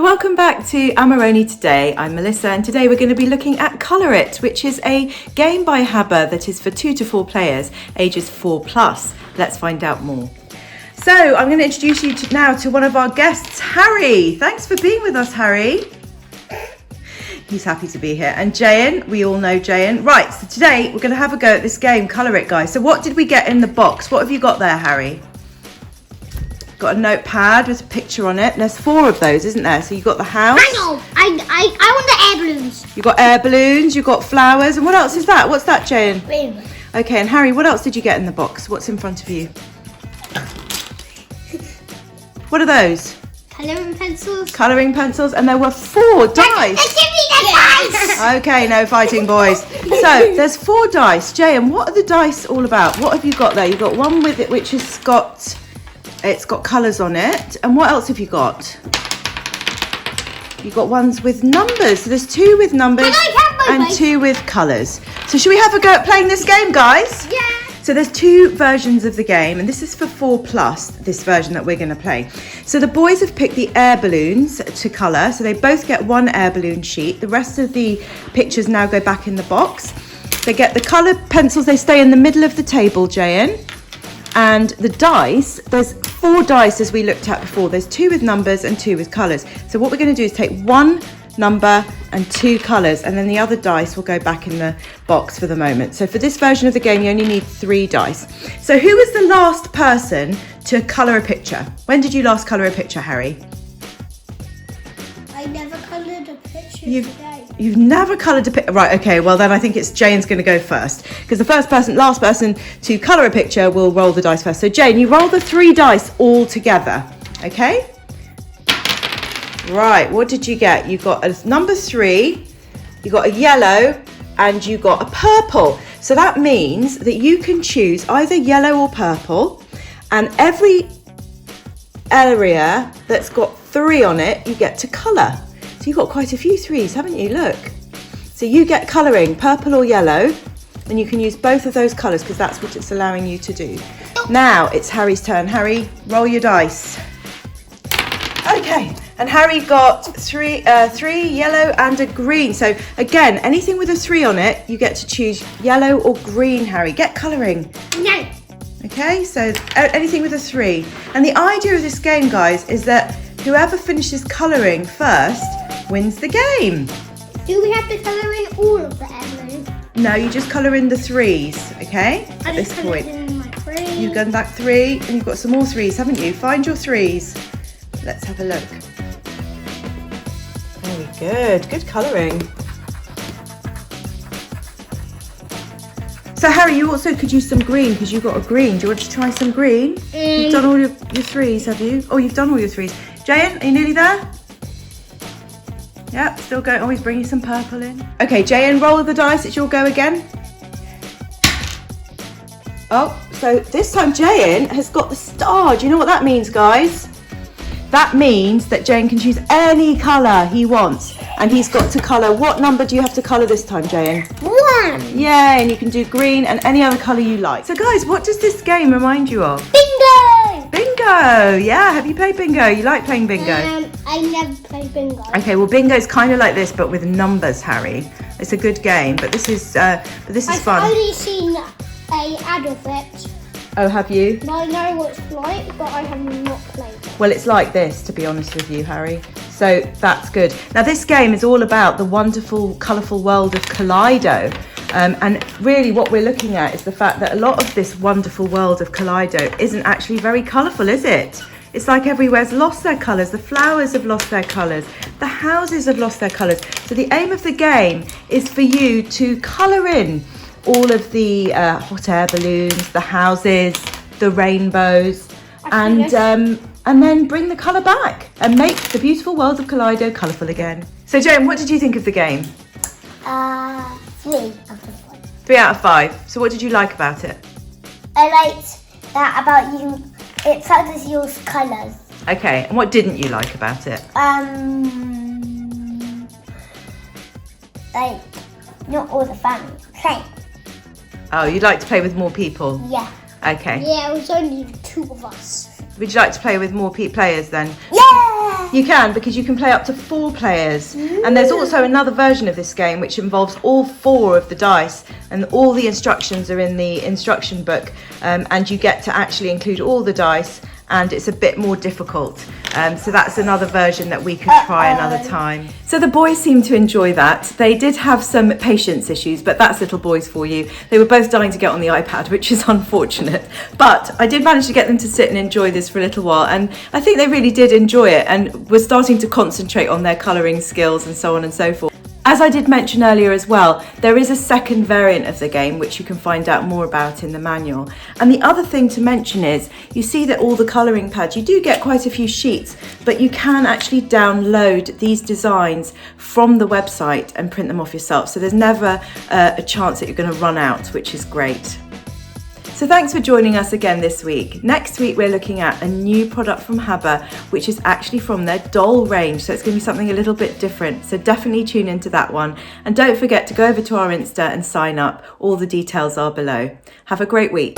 Welcome back to Amaroni Today. I'm Melissa and today we're going to be looking at Colour It, which is a game by HABA that is for 2 to 4 players, ages 4+. Let's find out more. So I'm going to introduce you now to one of our guests, Harry. Thanks for being with us, Harry. He's happy to be here. And Jayan, we all know Jayan. Right, so today we're going to have a go at this game, Colour It, guys. So what did we get in the box? What have you got there, Harry? Got a notepad with a picture on it. There's 4 of those, isn't there? So you've got the house. I know. I want the air balloons. You've got air balloons, you've got flowers. And what else is that? What's that, Jayan? Rainbow. Okay, and Harry, what else did you get in the box? What's in front of you? What are those? Colouring pencils. Colouring pencils. And there were 4 dice. Give me the dice. Okay, no fighting, boys. So there's 4 dice. Jayan, what are the dice all about? What have you got there? You've got one with it which has got... It's got colours on it. And what else have you got? You've got ones with numbers. So there's 2 with numbers and 2 with colours. So should we have a go at playing this game, guys? Yeah. So there's 2 versions of the game, and this is for 4+, this version that we're going to play. So the boys have picked the air balloons to colour. So they both get 1 air balloon sheet. The rest of the pictures now go back in the box. They get the colour pencils. They stay in the middle of the table, Jayan. And the dice, there's 4 dice as we looked at before. There's 2 with numbers and 2 with colours. So what we're going to do is take 1 number and 2 colours, and then the other dice will go back in the box for the moment. So for this version of the game, you only need 3 dice. So who was the last person to colour a picture? When did you last colour a picture, Harry? I never coloured a picture today. You've never coloured a picture? Right, okay, well then I think it's Jane's going to go first. Because the last person to colour a picture will roll the dice first. So Jane, you roll the 3 dice all together, okay? Right, what did you get? You got a number 3, you got a yellow, and you got a purple. So that means that you can choose either yellow or purple, and every area that's got 3 on it, you get to colour. So you've got quite a few 3s, haven't you? Look. So you get colouring, purple or yellow, and you can use both of those colours because that's what it's allowing you to do. Now it's Harry's turn. Harry, roll your dice. Okay, and Harry got 3 yellow and a green. So again, anything with a 3 on it, you get to choose yellow or green, Harry. Get colouring. No. Okay, so anything with a 3. And the idea of this game, guys, is that whoever finishes colouring first wins the game. Do we have to colour in all of the air balloons? No, you just colour in the 3s, okay? At this point. In my 3. You've done that 3, and you've got some more 3s, haven't you? Find your 3s. Let's have a look. Very good. Good colouring. So Harry, you also could use some green because you've got a green. Do you want to try some green? You've done all your 3s, have you? Oh, you've done all your 3s. Jayan, are you nearly there? Yep, still going. Always bringing some purple in. Okay, Jayan, roll the dice. It's your go again. Oh, so this time Jayan has got the star. Do you know what that means, guys? That means that Jayan can choose any colour he wants. And he's got to colour. What number do you have to colour this time, Jayan? 1. Yay, and you can do green and any other colour you like. So guys, what does this game remind you of? Bingo! Bingo! Yeah, have you played bingo? You like playing bingo? I never played bingo. Okay, well bingo's kind of like this but with numbers, Harry. It's a good game, but this is fun. I've only seen an ad of it. Oh, have you? I know what it's like, but I have not played it. Well, it's like this, to be honest with you, Harry. So that's good. Now, this game is all about the wonderful, colourful world of Kaleido. And really what we're looking at is the fact that a lot of this wonderful world of Kaleido isn't actually very colourful, is it? It's like everywhere's lost their colours. The flowers have lost their colours. The houses have lost their colours. So the aim of the game is for you to colour in all of the hot air balloons, the houses, the rainbows, and then bring the colour back and make the beautiful world of Kaleido colourful again. So, Joan, what did you think of the game? 3 out of 5. 3 out of 5. So what did you like about it? I liked that about you. It's how to use colours. Okay, and what didn't you like about it? Like, not all the family play. Oh, you'd like to play with more people? Yeah. Okay. Yeah, it was only the 2 of us. Would you like to play with more players then? Yeah! You can, because you can play up to 4 players. And there's also another version of this game which involves all 4 of the dice, and all the instructions are in the instruction book, and you get to actually include all the dice, and it's a bit more difficult. So that's another version that we could try another time. So the boys seemed to enjoy that. They did have some patience issues, but that's little boys for you. They were both dying to get on the iPad, which is unfortunate. But I did manage to get them to sit and enjoy this for a little while, and I think they really did enjoy it and were starting to concentrate on their colouring skills and so on and so forth. As I did mention earlier as well, there is a second variant of the game which you can find out more about in the manual. And the other thing to mention is, you see that all the colouring pads, you do get quite a few sheets, but you can actually download these designs from the website and print them off yourself. So there's never a chance that you're going to run out, which is great. So thanks for joining us again this week. Next week we're looking at a new product from HABA, which is actually from their doll range. So it's going to be something a little bit different. So definitely tune into that one. And don't forget to go over to our Insta and sign up. All the details are below. Have a great week.